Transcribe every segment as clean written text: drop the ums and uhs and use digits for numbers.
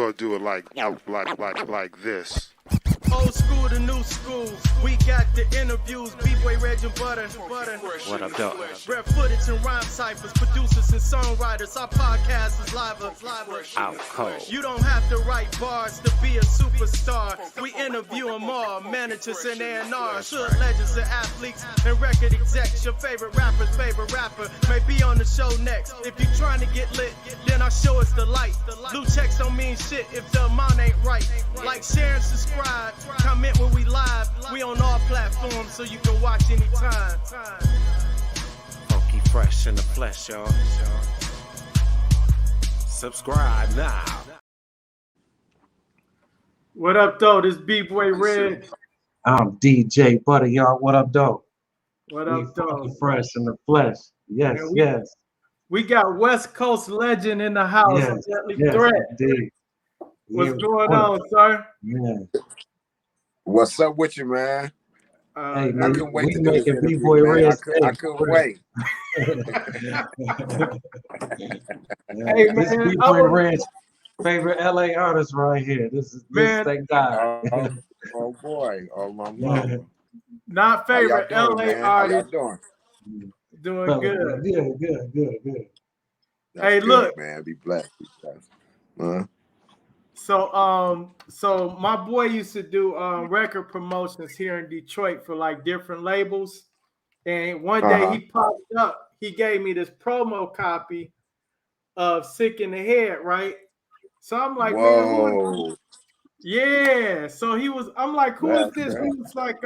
gonna do it like this. Old school to new school, we got the interviews, B-Boy, Reg and Butter. What up, dog? Rare footage and rhyme ciphers, producers and songwriters, our podcast is live. Out cold. You don't have to write bars to be a superstar. We interview them all, managers and A&Rs, hood legends and athletes and record execs. Your favorite rapper's favorite rapper may be on the show next. If you're trying to get lit, then our show is the light. Blue checks don't mean shit if the amount ain't right. Like, share, and subscribe. Comment when we live. We on all platforms so you can watch anytime. Funky fresh in the flesh, y'all. Subscribe now. What up, though? This B-Boy Red. I'm DJ Butter, y'all. What up, though? What up, though? Funky fresh in the flesh. Yes, Man, yes. We got West Coast legend in the house. Yes, yes, Threat. indeed. What's going on, sir? Yeah. What's up with you, man? Hey, I man, couldn't wait we to do this making interview, B-Boy man. Red. I couldn't wait. Hey, This man, B-Boy Red's favorite LA artist right here. This is that guy. Oh boy, oh my mama. Not favorite How y'all LA doing, man? How y'all artist. doing? Doing good. Good. That's Hey, good, look. man. Be blessed. Huh? So my boy used to do record promotions here in Detroit for like different labels. And one day he popped up, he gave me this promo copy of Sick in the Head, right? So I'm like, whoa. man, who is yeah. So I'm like, who is this? He was like,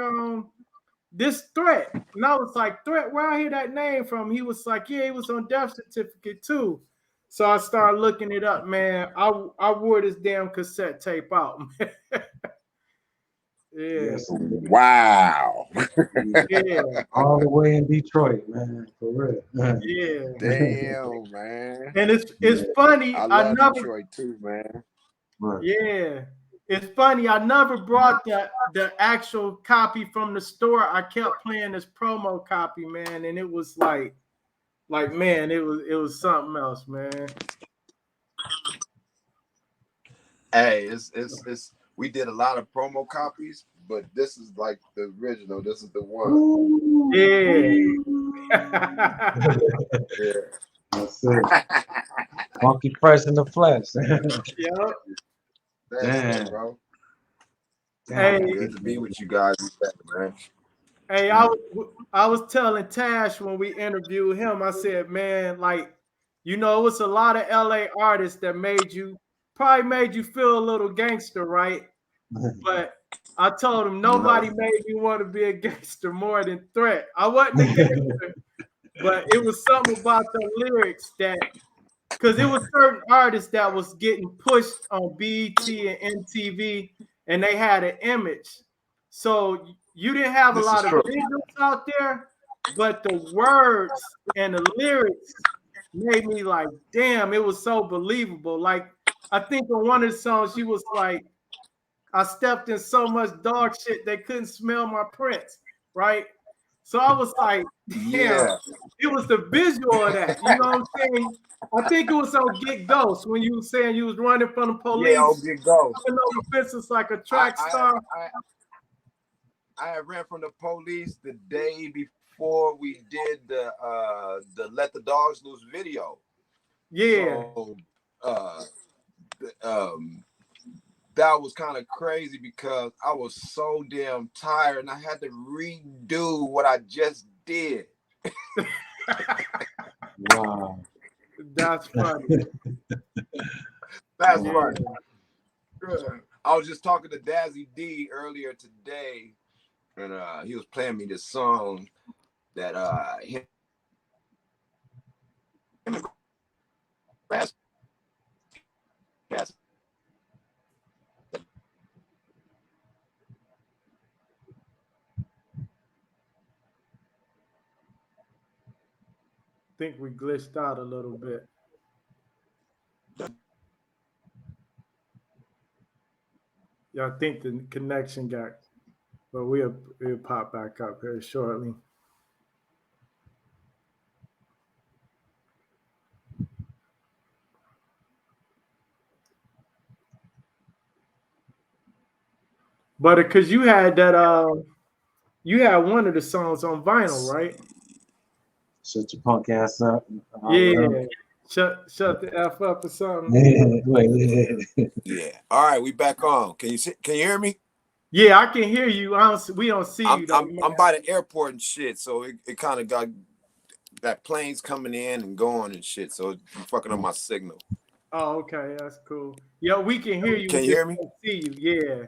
this Threat. And I was like, Threat, where I hear that name from? He was like, yeah, he was on Death Certificate too. So I started looking it up, man. I wore this damn cassette tape out, man. Yeah. Yes. Wow. Yeah. All the way in Detroit, man. For real. Yeah. Damn, man. And it's funny. I love Detroit too, man. Right. Yeah. It's funny. I never brought the actual copy from the store. I kept playing this promo copy, man, and it was like man, it was something else, man. Hey, it's we did a lot of promo copies, but this is like the original. This is the one. Yeah. Yeah. That's it. Funky fresh in the flesh. Yep. That's it, bro. Hey, Good to be with you guys, man. Hey, I was telling Tash when we interviewed him, I said, man, like, it was a lot of LA artists that probably made you feel a little gangster, right? But I told him nobody made me want to be a gangster more than Threat. I wasn't a gangster, but it was something about the lyrics because it was certain artists that was getting pushed on BET and MTV, and they had an image. So you didn't have a lot of visuals out there, but the words and the lyrics made me like, damn, it was so believable. Like, I think on one of the songs, she was like, I stepped in so much dog shit they couldn't smell my prints, right? So I was like, damn, it was the visual of that. You know what I'm saying? I think it was on Get Ghost when you were saying you was running from the police. Yeah, on Get Ghost. Coming over fences like a track star. I had ran from the police the day before we did the Let the Dogs Loose video. Yeah. So, that was kind of crazy because I was so damn tired and I had to redo what I just did. Wow. That's funny. That's funny. I was just talking to Dazzy D earlier today, and he was playing me this song that I think we glitched out a little bit. Yeah, I think the connection got, but we'll pop back up here shortly. But because you had that, you had one of the songs on vinyl, right? Shut your punk ass up. Yeah. Shut the F up or something. Yeah. All right, we back on. Can you hear me? Yeah, I can hear you. We don't see you though. I'm by the airport and shit, so it kind of got that planes coming in and going and shit, so it's fucking up my signal. Oh, okay, that's cool. Yeah, we can hear you. Can you hear me? Can't see you. Yeah.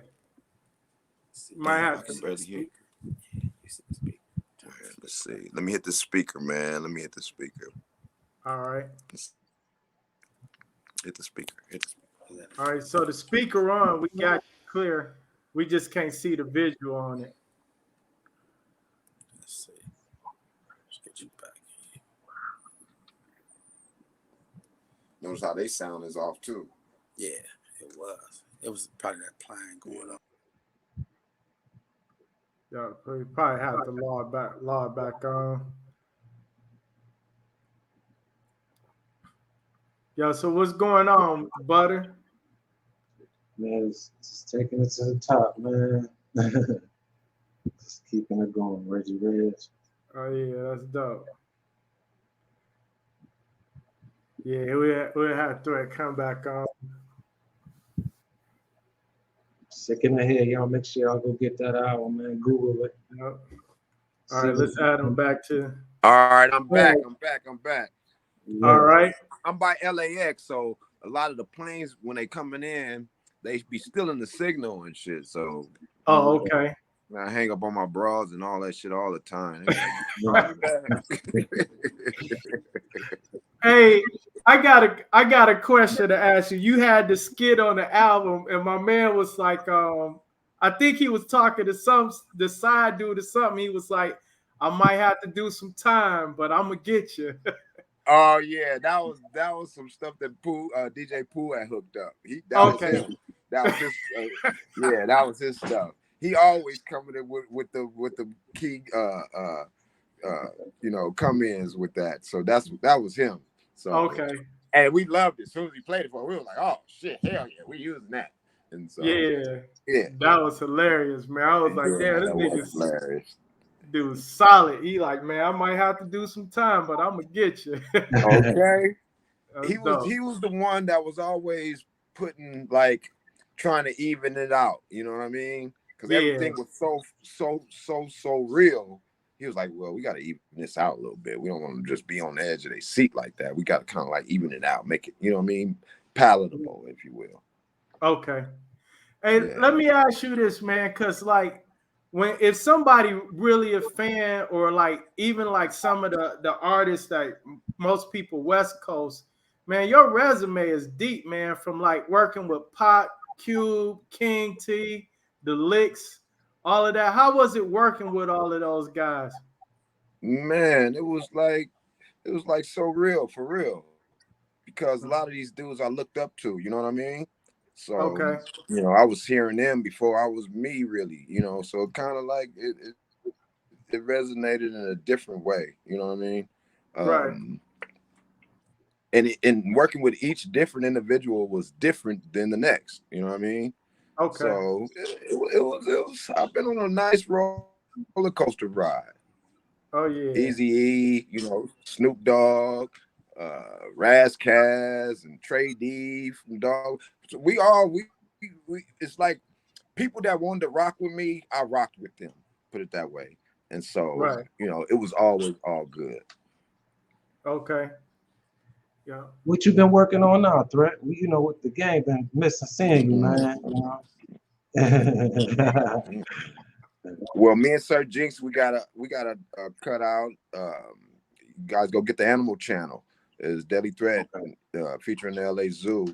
Might Damn, have I can to. barely hear you. Let's see. Let me hit the speaker, man. Let me hit the speaker. All right. Hit the speaker. All right. So the speaker on, we got you clear. We just can't see the visual on it. Let's see. Let's get you back. Notice how they sound is off too. Yeah, it was. It was probably that plane going on. Yeah, we probably have to log back on. Yeah, so what's going on, Butter? Man, it's taking it to the top, man. Just keeping it going, Reggie Reg. Oh yeah, that's dope. Yeah, we have to come back on. Sick in the head, y'all. Make sure y'all go get that album, man. Google it. Yep. All right, let's add them back to. All right, I'm back. Yeah. All right. I'm by LAX, so a lot of the planes when they coming in, they be still in the signal and shit. So Oh, okay. I hang up on my bras and all that shit all the time. Hey, I got a question to ask you. You had the skit on the album, and my man was like, I think he was talking to the side dude or something. He was like, I might have to do some time, but I'm gonna get you. Oh yeah, that was some stuff that DJ Pooh had hooked up. Okay. That was his stuff. He always coming in with the key come ins with that. So that was him. So okay. And we loved it. As soon as we played it for it, we were like, oh shit, hell yeah, we using that. And so yeah, that was hilarious, man. I was like, damn, this nigga's hilarious. Dude, solid. He like, man, I might have to do some time, but I'm gonna get you. Okay. He dope. was the one that was always putting like trying to even it out. You know what I mean? Because everything was so real. He was like, well, we got to even this out a little bit. We don't want to just be on the edge of their seat like that. We got to kind of like even it out, make it, you know what I mean, palatable, if you will. Okay. Hey, let me ask you this, man, because like if somebody really a fan or like even like some of the artists that most people West Coast, man, your resume is deep, man, from like working with Pot, Cube, King T, the Licks, all of that. How was it working with all of those guys? Man, it was like so real, for real. Because a lot of these dudes I looked up to, you know what I mean? So, I was hearing them before I was me, really, so it kind of like it resonated in a different way, you know what I mean? Right. And working with each different individual was different than the next, you know what I mean? Okay. So it was I've been on a nice roller coaster ride. Oh yeah. Eazy-E, Snoop Dogg, Razzcazz and Trey D from Dog. So we it's like people that wanted to rock with me, I rocked with them, put it that way. And so, it was always all good. Okay. Yeah. What you been working on now, Threat? With the game, been missing seeing you, man. Well, me and Sir Jinx, we got a cut out. You guys go get the Animal Channel. It's Deadly Threat featuring the LA Zoo,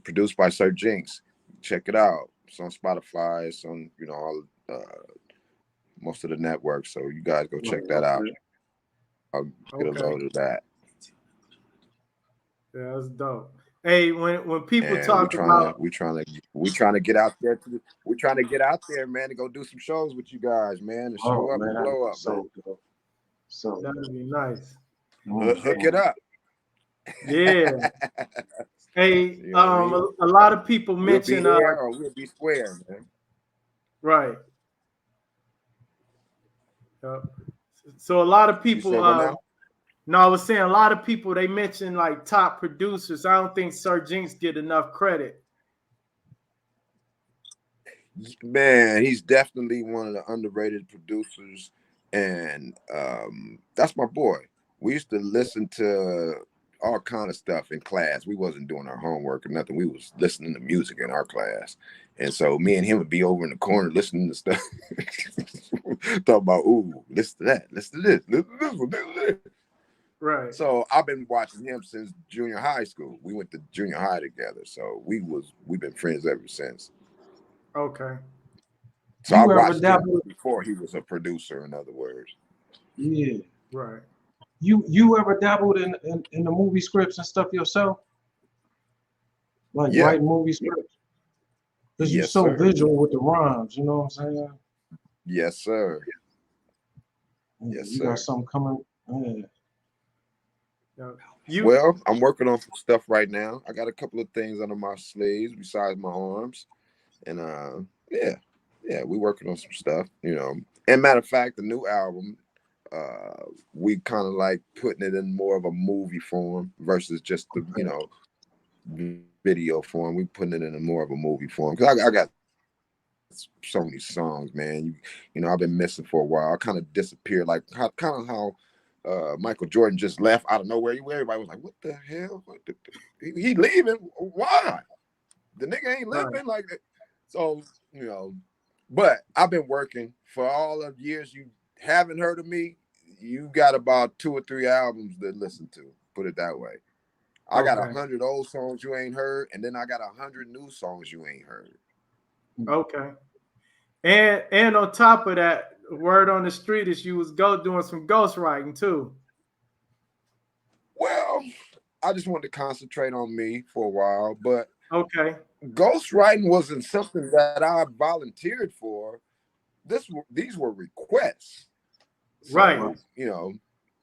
produced by Sir Jinx. Check it out. It's on Spotify. It's on all most of the networks. So you guys go check that out. I'll get a load of that. Yeah, that's dope. Hey, when people talk about we trying to get out there we're trying to get out there, man, to go do some shows with you guys, man, and show up and blow up. So that'd be nice. Hook it up. Yeah. Hey, a lot of people mention we'll be square, man. Right. Yep. So a lot of You people, said what now? no, I was saying a lot of people they mention like top producers. I don't think Sir Jinx get enough credit. Man, he's definitely one of the underrated producers, and that's my boy. We used to listen to all kind of stuff in class. We wasn't doing our homework or nothing. We was listening to music in our class, and so me and him would be over in the corner listening to stuff, talk about listen to that, listen to this, listen to this, listen to this. Right. So I've been watching him since junior high school. We went to junior high together, so we've been friends ever since. Okay. So I You ever watched him dabble? before he was a producer, in other words. Yeah. Right. You ever dabbled in the movie scripts and stuff yourself? Like Yeah. write movie scripts? Because you're Yes, so sir. visual with the rhymes, you know what I'm saying? Yes, sir. Yeah, Yes, you sir. got something coming. Yeah. Well, I'm working on some stuff right now. I got a couple of things under my sleeves besides my arms. And yeah, we working on some stuff, you know. And matter of fact, the new album, we kind of like putting it in more of a movie form versus just the, you know, video form. We putting it in a more of a movie form. Because I got so many songs, man. You know, I've been missing for a while. I kind of disappeared, like kind of how Michael Jordan just left out of nowhere. Everybody was like, "What the hell? He leaving? Why? The nigga ain't living like that." So you know, but I've been working for all of years. You haven't heard of me. You got about 2 or 3 albums to listen to. Put it that way. I got 100 old songs you ain't heard, and then I got 100 new songs you ain't heard. Okay. And on top of that, word on the street is you was doing some ghostwriting too. Well, I just wanted to concentrate on me for a while, but okay, ghostwriting wasn't something that I volunteered for. These were requests. So, right. you know,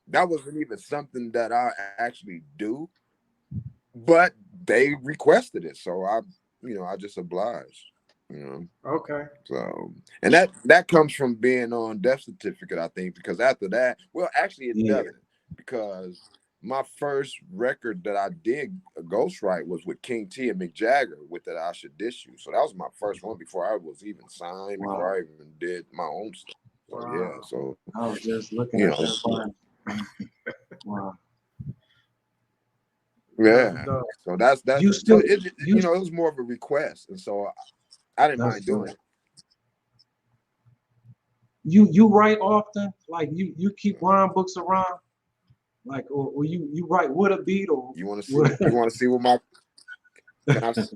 that wasn't even something that I actually do, but they requested it. So I just obliged, you know. Okay. So, and that comes from being on death certificate, I think, because after that, well, actually it doesn't, because my first record that I did ghostwrite was with King T and Mick Jagger with that I Should Diss You. So that was my first one before I was even signed, before I even did my own stuff. So yeah, so I was just looking at that. Wow. Yeah. So that's you still, so it was more of a request, and so I didn't mind doing it. You write often? Like you keep rhyme books around? Like or you write with a beat, or you want to see what my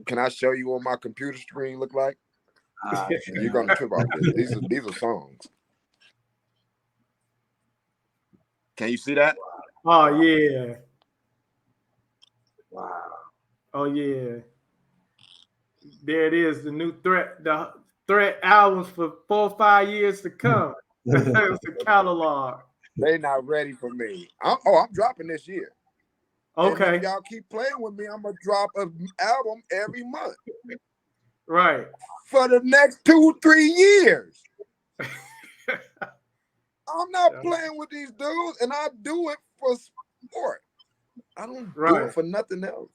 can I show you what my computer screen look like? You're gonna trip off this. These are songs. Can you see that? Oh yeah. Wow. Oh yeah. There it is, the new the threat albums for 4 or 5 years to come. It's a catalog. They not ready for me. I'm dropping this year. Okay. And if y'all keep playing with me, I'm gonna drop an album every month. Right. For the next 2-3 years. I'm not playing with these dudes, and I do it for sport. I don't do it for nothing else.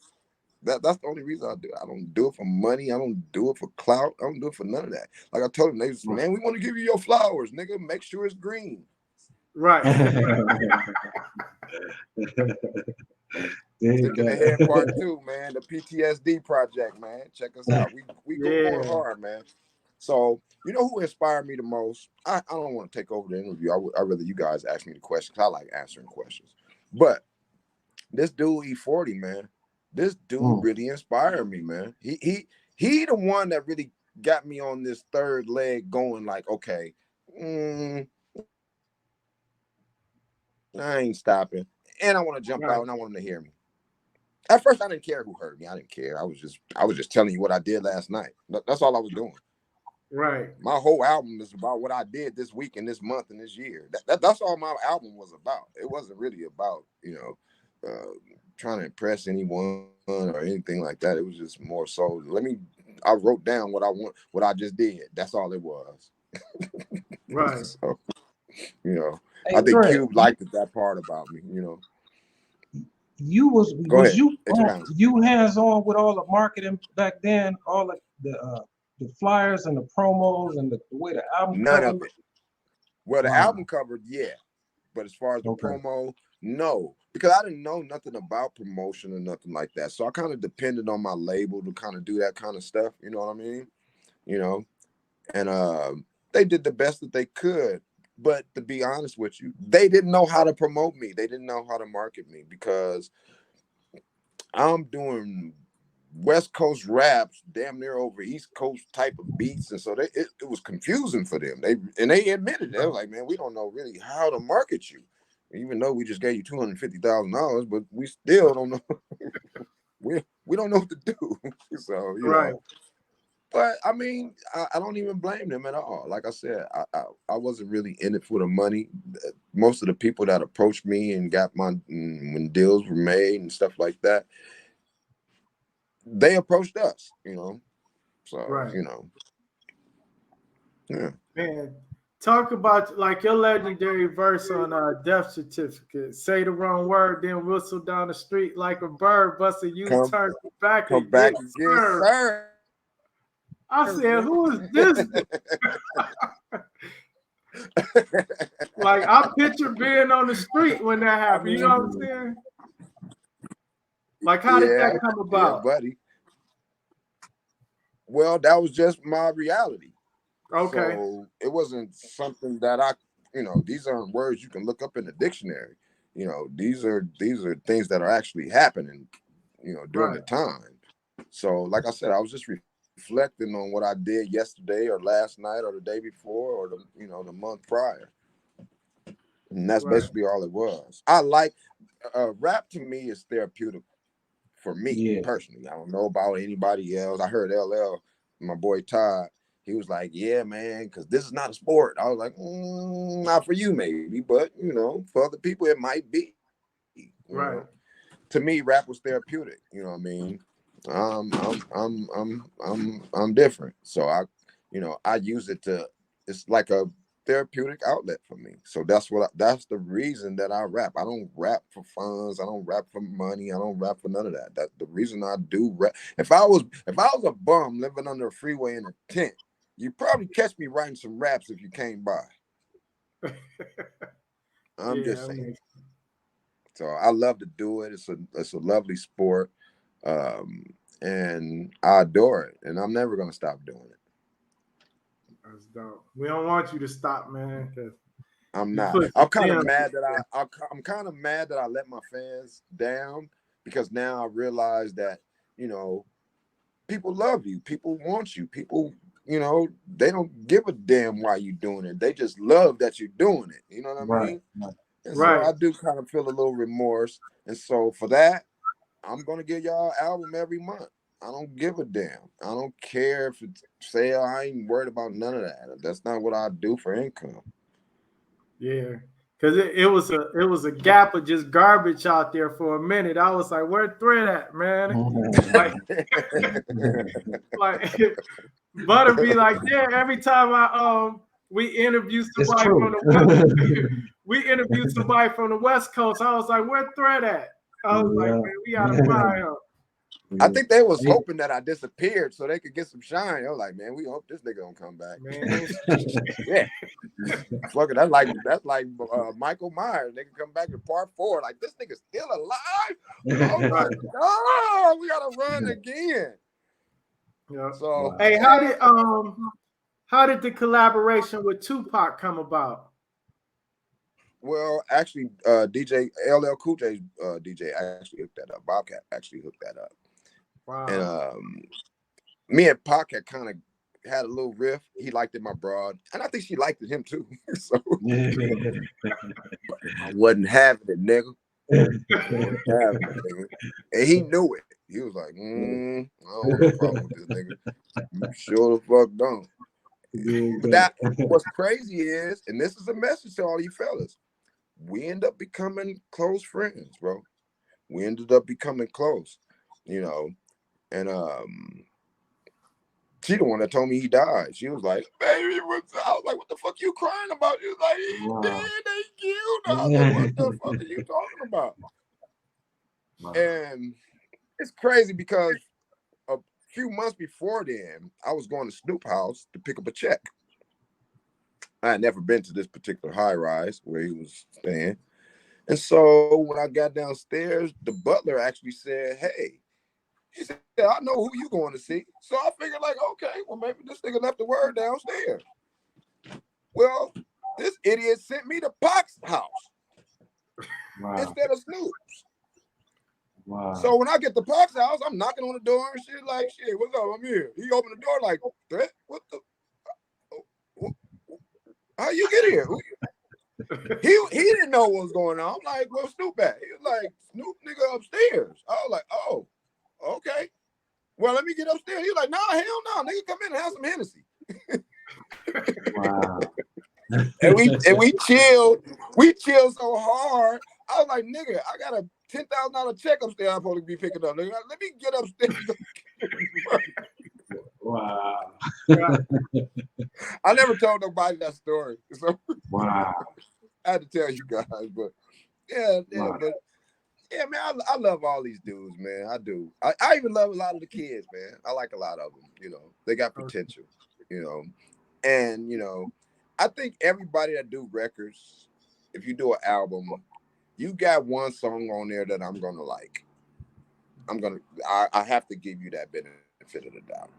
That's the only reason I do it. I don't do it for money. I don't do it for clout. I don't do it for none of that. Like I told them, they said, man, we want to give you your flowers, nigga. Make sure it's green. Right. Thinking ahead part 2, man. The PTSD project, man. Check us out. We going hard, man. So you know who inspired me the most? I don't want to take over the interview. I'd rather you guys ask me the questions. I like answering questions. But this dude E40, man. This dude really inspired me, man. He the one that really got me on this third leg going like, okay, I ain't stopping. And I want to jump out and I want him to hear me. At first, I didn't care who heard me. I didn't care. I was just telling you what I did last night. That's all I was doing. Right. My whole album is about what I did this week and this month and this year. That's all my album was about. It wasn't really about, trying to impress anyone or anything like that. It was just more so, I wrote down what I want, what I just did. That's all it was. Right. So, you know, Hey, I think Dre, Cube liked that part about me. You know, go was ahead, you expound. hands on with all the marketing back then, all the flyers and the promos and the way the album None cover of it. looked? Well, the Wow. album cover, yeah, but as far as the Okay. promo, no, because I didn't know nothing about promotion or nothing like that. So I kind of depended on my label to kind of do that kind of stuff. You know what I mean? You know, and they did the best that they could. But to be honest with you, they didn't know how to promote me. They didn't know how to market me because I'm doing West Coast raps, damn near over East Coast type of beats, and so it was confusing for them. They admitted it. They were like, "Man, we don't know really how to market you, even though we just gave you $250,000, but we still don't know. we don't know what to do." So you Right. know. But I mean, I don't even blame them at all. Like I said, I wasn't really in it for the money. Most of the people that approached me and got when deals were made and stuff like that, they approached us, you know. So, Right. you know, yeah. Man, talk about like your legendary verse on Death Certificate. Say the wrong word, then whistle down the street like a bird, bust a U-turn back Come and back get again, served. sir. I said, who is this? Like, I picture being on the street when that happened. You know what I'm saying? Like, how did that come about? Yeah, buddy. Well, that was just my reality. Okay. So it wasn't something that these aren't words you can look up in the dictionary. You know, these are things that are actually happening, during the time. So, like I said, I was just reflecting on what I did yesterday or last night or the day before or the month prior. And that's basically all it was. I like rap. To me is therapeutic for me personally. I don't know about anybody else. I heard LL, my boy Todd, he was like, "Yeah, man, because this is not a sport." I was like, "Not for you, maybe, but for other people, it might be." Right. To me, rap was therapeutic. You know what I mean? I'm different, so I use it to. It's like a therapeutic outlet for me. So that's the reason that I rap. I don't rap for funds. I don't rap for money. I don't rap for none of that. That's the reason I do rap. If I was a bum living under a freeway in a tent, you'd probably catch me writing some raps if you came by. I'm just saying. So I love to do it. It's a lovely sport. And I adore it. And I'm never gonna stop doing it. That's dope. We don't want you to stop, man. I'm not. I'm kind of mad that I'm kind of mad that I let my fans down, because now I realize that people love you, people want you, people they don't give a damn why you're doing it. They just love that you're doing it. You know what I mean? And so I do kind of feel a little remorse. And so for that, I'm gonna give y'all an album every month. I don't give a damn. I don't care if it's sale. I ain't worried about none of that. That's not what I do for income. Yeah, because it was a gap of just garbage out there for a minute. I was like, "Where Thread at, man?" like Butter be like, "Yeah." Every time we interview somebody from the West Coast, I was like, "Where Thread at?" I was like, "Man, we gotta find him." I think they was hoping that I disappeared so they could get some shine. I was like, "Man, we hope this nigga don't come back." Man. Yeah. Fuck it. That's like Michael Myers. They can come back to part 4. Like, this nigga's still alive. Oh my God, we gotta run again. Yeah. So hey, how did the collaboration with Tupac come about? Well, actually, DJ LL Cool J's DJ actually hooked that up. Bobcat actually hooked that up. Wow. And me and Pac had kind of had a little riff. He liked it, my broad, and I think she liked it him too. So I wasn't having it, nigga. And he knew it. He was like, I don't want no problem with this nigga. You sure the fuck don't. But what's crazy is, and this is a message to all you fellas, we end up becoming close friends, bro. We ended up becoming close, and She the one that told me he died. She was like, baby, I was like, what the fuck you crying about? She was like, he dead, they killed him. I was like, what the fuck are you talking about? Wow. And it's crazy because a few months before then, I was going to Snoop house to pick up a check. I had never been to this particular high rise where he was staying. And so when I got downstairs, the butler actually said, hey, he said, I know who you going to see. So I figured like, okay, well, maybe this nigga left the word downstairs. Well, this idiot sent me to Pac's house instead of Snoop's. Wow. So when I get to Pac's house, I'm knocking on the door and shit like, shit, what's up? I'm here. He opened the door like, what the? How you get here? He didn't know what was going on. I'm like, well, Snoop at? He was like, Snoop nigga upstairs. I was like, oh, okay. Well, let me get upstairs. He was like, nah, hell no. Nigga, come in and have some Hennessy. Wow. and we chilled. We chilled so hard. I was like, nigga, I got a $10,000 check upstairs I'm supposed to be picking up. Nigga. Let me get upstairs. Wow. I never told nobody that story. So Wow. I had to tell you guys, but yeah, Wow. but yeah, man, I love all these dudes, man. I do. I even love a lot of the kids, man. I like a lot of them. You know, they got potential. You know, and you know, I think everybody that do records, if you do an album, you got one song on there that I'm gonna like. I have to give you that benefit of the doubt.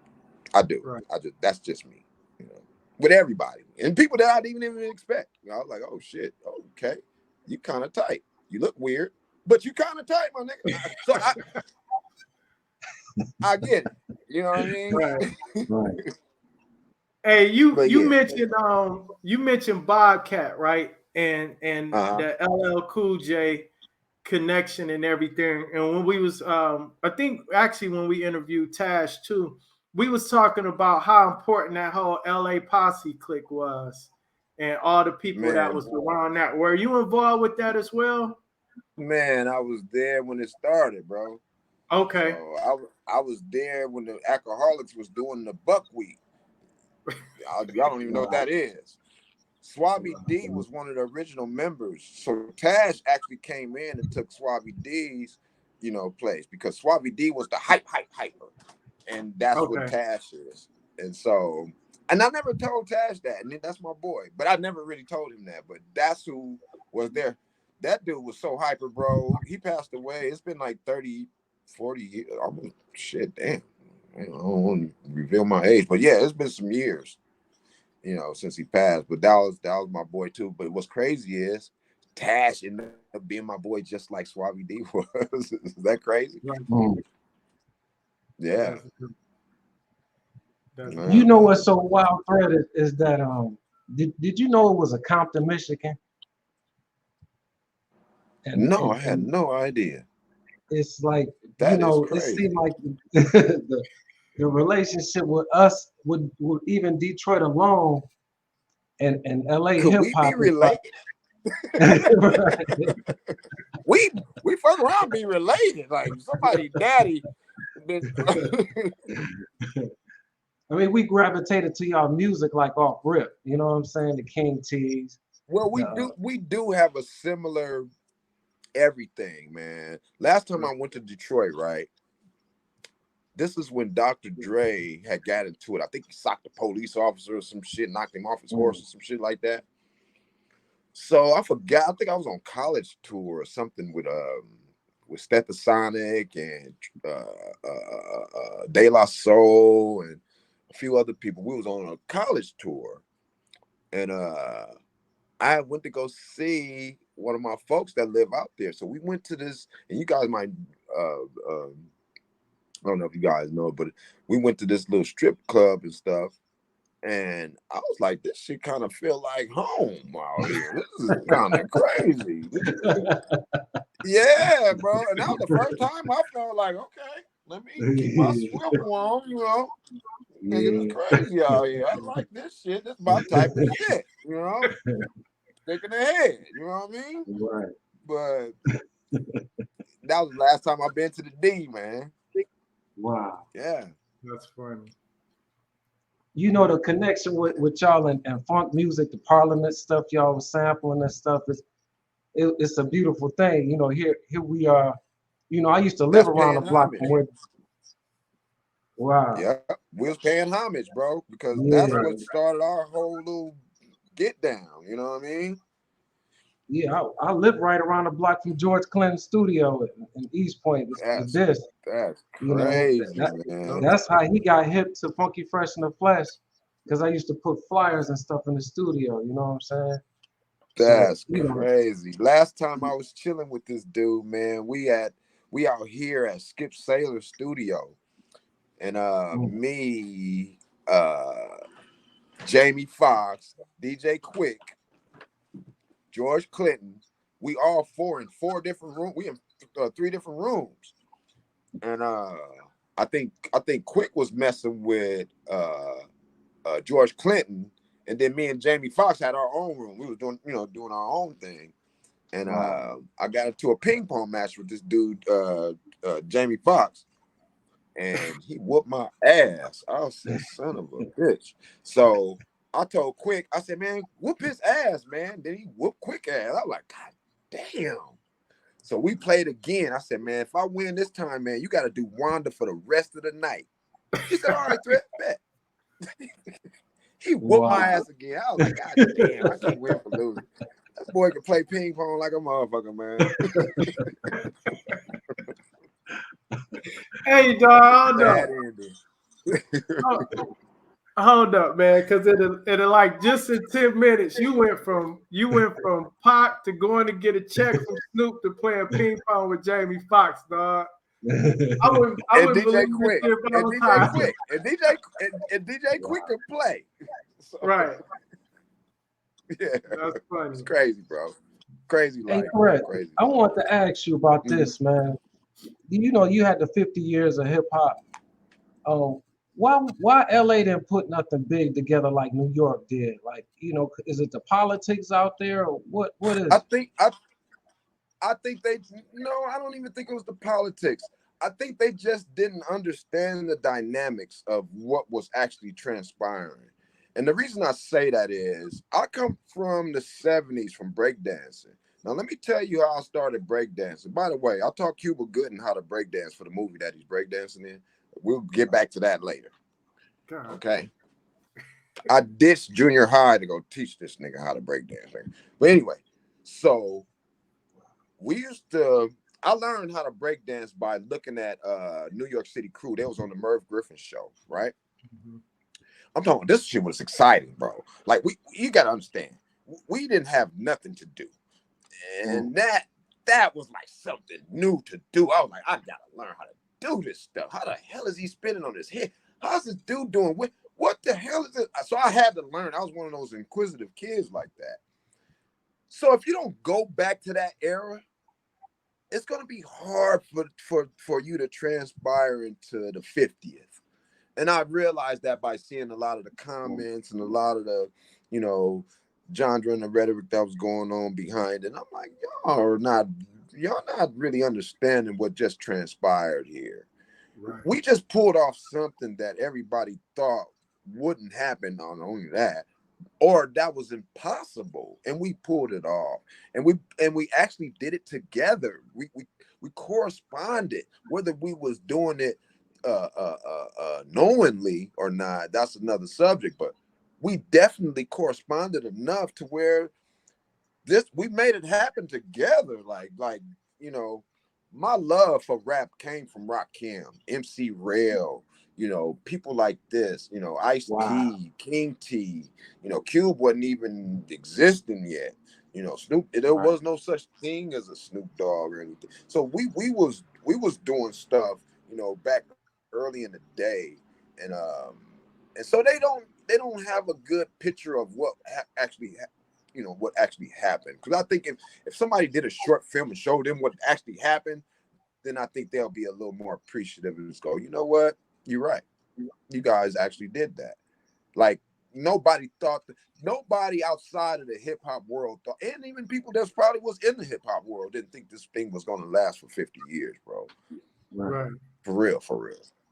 I do. Right. That's just me. You know, with everybody and people that I didn't even expect. You know, I was like, oh shit, okay, you kind of tight. You look weird, but you kind of tight, my nigga. So I get it. You know what I mean? Right. Right. Hey, you yeah. you mentioned Bobcat, right? And Uh-huh. the LL Cool J connection and everything. And when we was I think actually when we interviewed Tash too, we was talking about how important that whole LA posse clique was and all the people that Man, was around that. Were you involved with that as well? man, I was there when it started, bro. Okay. So I was there when the alcoholics was doing the buckwheat. Y'all don't even know what that is. Swabby D was one of the original members. So Tash actually came in and took Swabby D's, you know, place because Swabby D was the hyper. And that's what Okay. Tash is. And so, and I never told Tash that. And that's my boy. But I never really told him that. But that's who was there. That dude was so hyper, bro. He passed away. It's been like 30, 40 years. Almost, shit, damn. I don't want to reveal my age. But yeah, it's been some years, you know, since he passed. But that was my boy too. But what's crazy is Tash ended up being my boy just like Swabby D was. Is that crazy? Right. Yeah. You know what's so wild, Fred, is that did you know it was a Compton, Michigan? No, I had no idea. It's like that you know, is it crazy. seemed like the relationship with us would even Detroit alone and LA Could hip we hop be related? we fuck around be related. Like somebody daddy been I mean, we gravitated to y'all music like off rip. You know what I'm saying? The King T's. Well, we do have a similar everything, man. Last time I went to Detroit, right? This is when Dr. Dre had got into it. I think he socked a police officer or some shit, knocked him off his horse or some shit like that. So I forgot. I think I was on college tour or something with Stethasonic and De La Soul and a few other people. We was on a college tour, and I went to go see one of my folks that live out there. So we went to this, and you guys might I don't know if you guys know, but we went to this little strip club and stuff. And I was like, this shit kind of feel like home out here. This is kind of crazy. Yeah, bro. And that was the first time I felt like, okay, let me keep my swivel on, you know. Niggas is crazy out here. I like this shit. This is my type of shit, you know. Sticking ahead, you know what I mean? Right. But that was the last time I've been to the D, man. Wow. Yeah. That's funny. you know, the connection with y'all and funk music, the Parliament stuff y'all was sampling and stuff it's a beautiful thing. You know, here we are. You know, I used to live That's around the paying block homage. from where. Wow. Yeah, we was paying homage, bro, because that's Yeah. what started our whole little get down. You know what I mean? Yeah, I live right around the block from George Clinton's studio in East Point, the disc. That's You know, crazy, man. that's how he got hip to Funky Fresh in the Flesh, because I used to put flyers and stuff in the studio. You know what I'm saying? So, That's crazy. Last time I was chilling with this dude, man, we out here at Skip Saylor's studio, and me, Jamie Foxx, DJ Quick, George Clinton, we all four in 4 different rooms. We in 3 different rooms, and I think Quick was messing with George Clinton, and then me and Jamie Foxx had our own room. We was doing our own thing, and I got into a ping pong match with this dude, Jamie Foxx, and he whooped my ass. I said, son of a bitch. So I told Quick, I said, man, whoop his ass, man. Then he whooped Quick ass. I was like, God damn. So we played again. I said, man, if I win this time, man, you got to do Wanda for the rest of the night. He said, all right, threat, bet. He whooped my ass again. I was like, God damn, I can't win for losing. That boy can play ping pong like a motherfucker, man. Hey, dog, Bad ending. hold up, man, because it'll like just in 10 minutes, you went from Pac to going to get a check from Snoop to playing ping pong with Jamie Foxx, dog. I wouldn't DJ believe Quick, this shit if I and was DJ high. Quick, and DJ Quick can play. So, Right. Yeah, That's funny. it's crazy, bro. Crazy life. Hey, correct. Crazy I life. want to ask you about this, man. You know, you had the 50 years of hip hop. Why LA didn't put nothing big together like New York did? Like, you know, is it the politics out there, or what is I it? think I don't even think it was the politics. I think they just didn't understand the dynamics of what was actually transpiring. And the reason I say that is I come from the 70s from breakdancing. Now, let me tell you how I started breakdancing. By the way, I taught Cuba Gooding how to breakdance for the movie that he's breakdancing in. We'll get back to that later. God. Okay. I ditched junior high to go teach this nigga how to breakdance. But anyway, so I learned how to breakdance by looking at New York City Crew. They was on the Merv Griffin show, right? Mm-hmm. I'm talking, this shit was exciting, bro. Like, you gotta understand, we didn't have nothing to do. And that was like something new to do. I was like, I gotta learn how to do this stuff. How the hell is he spinning on his head? How's this dude doing? What the hell is it? So I had to learn. I was one of those inquisitive kids like that. So if you don't go back to that era, it's gonna be hard for you to transpire into the 50th. And I realized that by seeing a lot of the comments and a lot of the, genre and the rhetoric that was going on behind it. I'm like, y'all not really understanding what just transpired here. Right. We just pulled off something that everybody thought wouldn't happen, on only that, or that was impossible, and we pulled it off. And we actually did it together. We corresponded, whether we was doing it knowingly or not. That's another subject, but we definitely corresponded enough to where we made it happen together. Like my love for rap came from Rakim, MC Rail, people like this, Ice-T, King T, Cube wasn't even existing yet. Snoop, there was no such thing as a Snoop Dogg or anything. So we was doing stuff, back early in the day, and so they don't have a good picture of what actually happened. Because I think if somebody did a short film and showed them what actually happened, then I think they'll be a little more appreciative and just go, you know what, you're right, you guys actually did that. Like, nobody outside of the hip-hop world thought, and even people that's probably was in the hip-hop world didn't think this thing was going to last for 50 years, bro. Right. For real.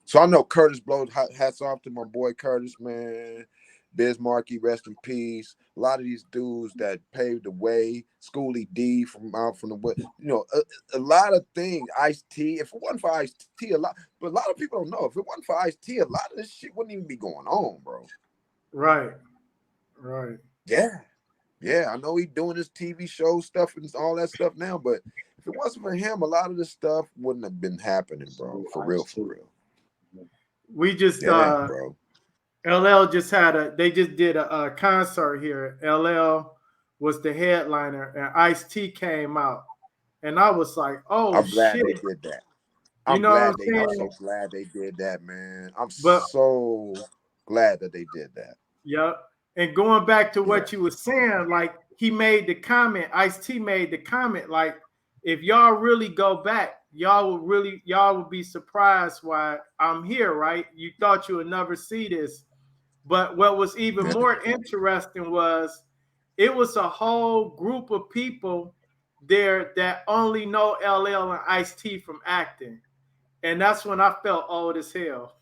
So I know Curtis blows hats off to my boy Curtis, man. Biz Markie, rest in peace. A lot of these dudes that paved the way, Schoolie D from out from the west, you know, a lot of things. Ice-T. If it wasn't for Ice-T, but a lot of people don't know. If it wasn't for Ice-T, a lot of this shit wouldn't even be going on, bro. Right. Yeah. I know he's doing his TV show stuff and all that stuff now, but if it wasn't for him, a lot of this stuff wouldn't have been happening, bro. For real. We just bro. LL just they just did a concert here. LL was the headliner and Ice-T came out. And I was like, oh, I'm glad shit. they did that. I'm so glad they did that, man. I'm so glad that they did that. Yep. And going back to what you were saying, like he made the comment, Ice-T made the comment, like, if y'all really go back, y'all would be surprised why I'm here, right? You thought you would never see this. But what was even more interesting was it was a whole group of people there that only know LL and Ice-T from acting. And that's when I felt old as hell.